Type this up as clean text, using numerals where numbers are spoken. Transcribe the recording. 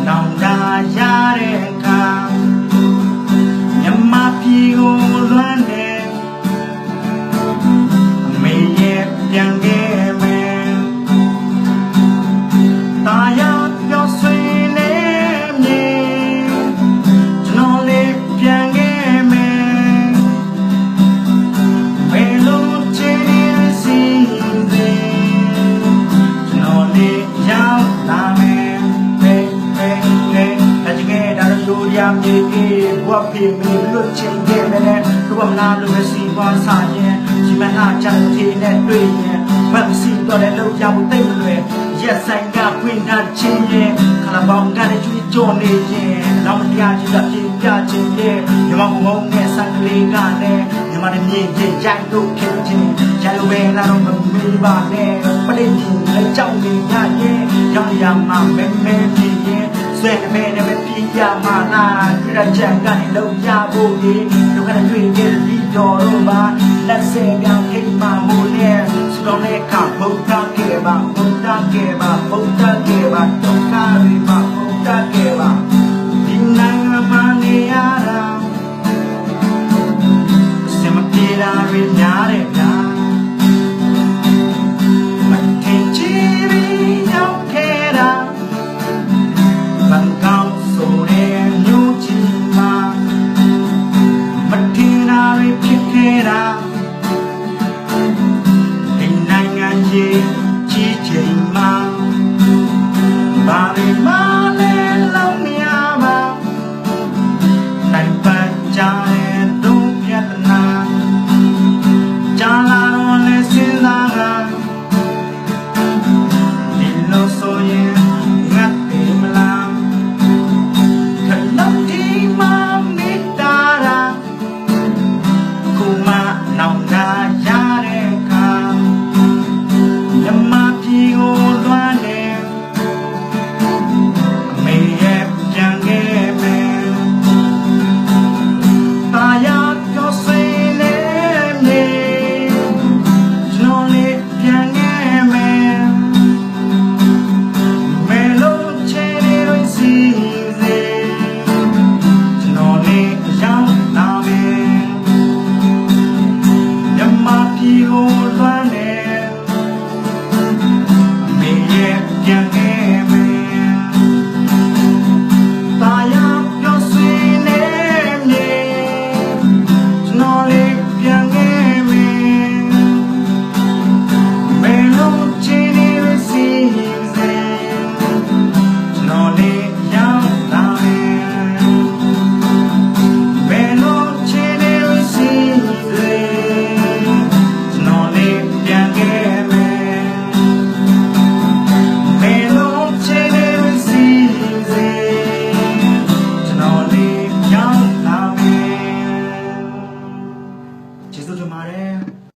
နောင်တာရတဲ့အခါမြမပြေကိုလွမ်းတယ်အမေရဲ့ပြန်ခဲ့မယ်တာယာပြောဆွေးနေမြေကျွန်တော်လေးပြန်ခဲ့မယ်ဘယ်လိုချင်နေစီစဉ်ကျွန်တော်လေးရောက်လာမယ်ရမြေကြီးဘဝပြေမီလွတ်ချင်ခဲ့တယ်သူကမနာလို့စီပွားစားရင်ဒီမနာချမ်းသေးနဲ့တွေ့ရင်မက်စီတော့တဲ့လောက်ရဖို့တိတ်မလွယ်ရက်ဆိုင်ကခွင့်ထားခြင်းရဲ့ခလာပေါင်းကလည်းကျွေးကြော်နေရင်တော့မတရားကြီးကပြေပြခြင်းရဲ့ညီမငုံနဲ့ဆန်ကလေးကလည်းညီမနဲ့မြင်ချင်းကြိုက်လို့ဖြစ်ခြင်းရလိုပဲလာတော့မမီပါနဲ့ပဋိသင်လည်းကြောက်နေရရဲ့ရောင်ရမှာမဲမဲပြင်းရင်ဆွဲနေနဲ့ပဲပြရမှာလားကြရချန်ကနေလုံးရဖို့ဒီတို့ကလည်းတွေ့ခဲ့ပြီးတော်တော့ပါလက်စဲပြောင်းခိမှမို့လဲစတော်နဲ့ခဘုတ်တာကေပါဘုတ်တာကေပါဘုတ်တာကေပါတုံးကားရီပါဘုတ်တာကေ